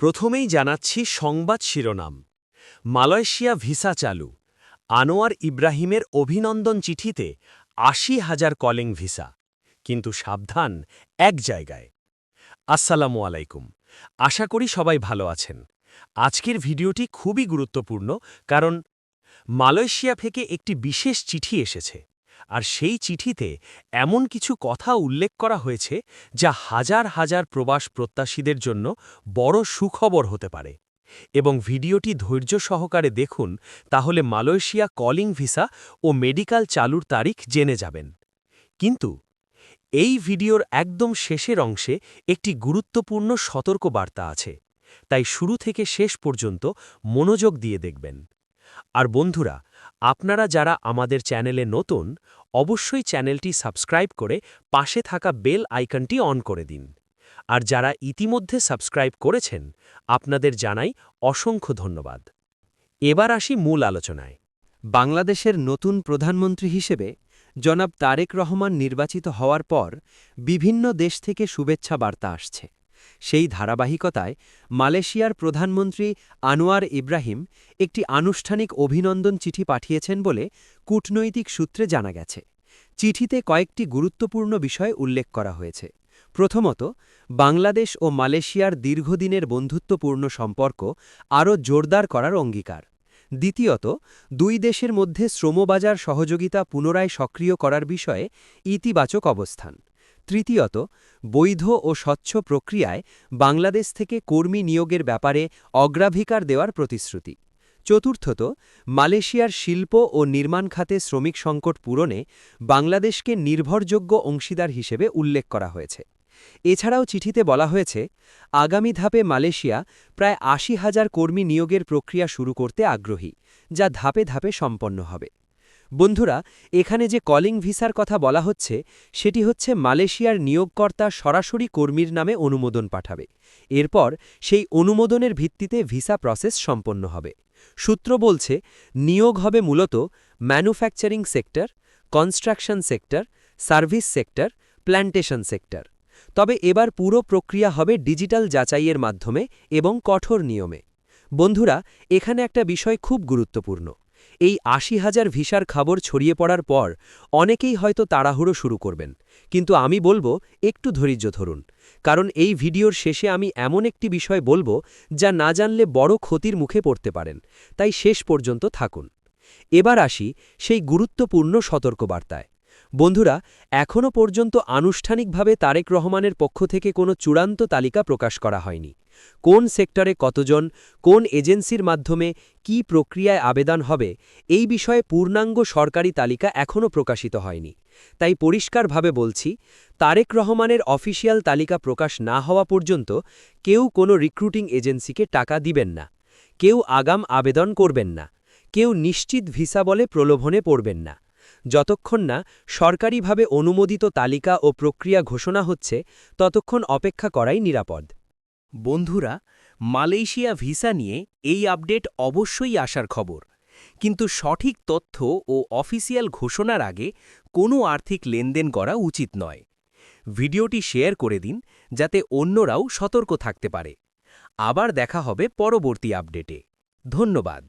প্রথমেই জানাচ্ছি সংবাদ শিরোনাম। মালয়েশিয়া ভিসা চালু, আনোয়ার ইব্রাহিমের অভিনন্দন চিঠিতে ৮০,০০০ কলিং ভিসা। কিন্তু সাবধান, এক জায়গায়। আসসালামু আলাইকুম, আশা করি সবাই ভালো আছেন। আজকের ভিডিওটি খুবই গুরুত্বপূর্ণ, কারণ মালয়েশিয়া থেকে একটি বিশেষ চিঠি এসেছে, আর সেই চিঠিতে এমন কিছু কথা উল্লেখ করা হয়েছে যা হাজার হাজার প্রবাস প্রত্যাশীদের জন্য বড় সুখবর হতে পারে। এবং ভিডিওটি ধৈর্য সহকারে দেখুন, তাহলে মালয়েশিয়া কলিং ভিসা ও মেডিকেল চালুর তারিখ জেনে যাবেন। কিন্তু এই ভিডিওর একদম শেষের অংশে একটি গুরুত্বপূর্ণ সতর্কবার্তা আছে, তাই শুরু থেকে শেষ পর্যন্ত মনোযোগ দিয়ে দেখবেন। আর বন্ধুরা, আপনারা যারা আমাদের চ্যানেলে নতুন, অবশ্যই চ্যানেলটি সাবস্ক্রাইব করে পাশে থাকা বেল আইকনটি অন করে দিন। আর যারা ইতিমধ্যে সাবস্ক্রাইব করেছেন, আপনাদের জানাই অসংখ্য ধন্যবাদ। এবার আসি মূল আলোচনায়। বাংলাদেশের নতুন প্রধানমন্ত্রী হিসেবে জনাব তারেক রহমান নির্বাচিত হওয়ার পর বিভিন্ন দেশ থেকে শুভেচ্ছা বার্তা আসছে। সেই ধারাবাহিকতায় মালয়েশিয়ার প্রধানমন্ত্রী আনোয়ার ইব্রাহিম একটি আনুষ্ঠানিক অভিনন্দন চিঠি পাঠিয়েছেন বলে কূটনৈতিক সূত্রে জানা গেছে। চিঠিতে কয়েকটি গুরুত্বপূর্ণ বিষয় উল্লেখ করা হয়েছে। প্রথমত, বাংলাদেশ ও মালয়েশিয়ার দীর্ঘদিনের বন্ধুত্বপূর্ণ সম্পর্ক আরও জোরদার করার অঙ্গীকার। দ্বিতীয়ত, দুই দেশের মধ্যে শ্রমবাজার সহযোগিতা পুনরায় সক্রিয় করার বিষয়ে ইতিবাচক অবস্থান। তৃতীয়ত, বৈধ ও স্বচ্ছ প্রক্রিয়ায় বাংলাদেশ থেকে কর্মী নিয়োগের ব্যাপারে অগ্রাধিকার দেওয়ার প্রতিশ্রুতি। চতুর্থত, মালয়েশিয়ার শিল্প ও নির্মাণ খাতে শ্রমিক সংকট পূরণে বাংলাদেশকে নির্ভরযোগ্য অংশীদার হিসেবে উল্লেখ করা হয়েছে। এছাড়াও চিঠিতে বলা হয়েছে, আগামী ধাপে মালয়েশিয়া প্রায় ৮০,০০০ কর্মী নিয়োগের প্রক্রিয়া শুরু করতে আগ্রহী, যা ধাপে ধাপে সম্পন্ন হবে। বন্ধুরা, এখানে যে কলিং ভিসার কথা বলা হচ্ছে, সেটি হচ্ছে মালয়েশিয়ার নিয়োগকর্তা সরাসরি কর্মীর নামে অনুমোদন পাঠাবে। এরপর সেই অনুমোদনের ভিত্তিতে ভিসা প্রসেস সম্পন্ন হবে। সূত্র বলছে, নিয়োগ হবে মূলত manufacturing sector, construction sector, service sector, plantation sector. তবে এবার পুরো প্রক্রিয়া হবে ডিজিটাল যাচাইয়ের মাধ্যমে এবং কঠোর নিয়মে। বন্ধুরা, এখানে একটা বিষয় খুব গুরুত্বপূর্ণ। এই ৮০,০০০ ভিসার খবর ছড়িয়ে পড়ার পর অনেকেই হয়তো তাড়াহুড়ো শুরু করবেন, কিন্তু আমি বলবো একটু ধৈর্য ধরুন, কারণ এই ভিডিওর শেষে আমি এমন একটি বিষয় বলবো যা না জানলে বড় ক্ষতির মুখে পড়তে পারেন, তাই শেষ পর্যন্ত থাকুন। এবার আসি সেই গুরুত্বপূর্ণ সতর্কবার্তায়। বন্ধুরা, এখনও পর্যন্ত আনুষ্ঠানিকভাবে তারেক রহমানের পক্ষ থেকে কোনো চূড়ান্ত তালিকা প্রকাশ করা হয়নি। কোন সেক্টরে কতজন, কোন এজেন্সির মাধ্যমে কি প্রক্রিয়ায় আবেদন হবে, এই বিষয়ে পূর্ণাঙ্গ সরকারি তালিকা এখনও প্রকাশিত হয়নি। তাই পরিষ্কারভাবে বলছি, তারেক রহমানের অফিসিয়াল তালিকা প্রকাশ না হওয়া পর্যন্ত কেউ কোনো রিক্রুটিং এজেন্সিকে টাকা দিবেন না, কেউ আগাম আবেদন করবেন না, কেউ নিশ্চিত ভিসা বলে প্রলোভনে পড়বেন না। যতক্ষণ না সরকারিভাবে অনুমোদিত তালিকা ও প্রক্রিয়া ঘোষণা হচ্ছে, ততক্ষণ অপেক্ষা করাই নিরাপদ। বন্ধুরা, মালয়েশিয়া ভিসা নিয়ে এই আপডেট অবশ্যই আসার খবর, কিন্তু সঠিক তথ্য ও অফিসিয়াল ঘোষণার আগে কোনো আর্থিক লেনদেন করা উচিত নয়। ভিডিওটি শেয়ার করে দিন, যাতে অন্যরাও সতর্ক থাকতে পারে। আবার দেখা হবে পরবর্তী আপডেটে। ধন্যবাদ।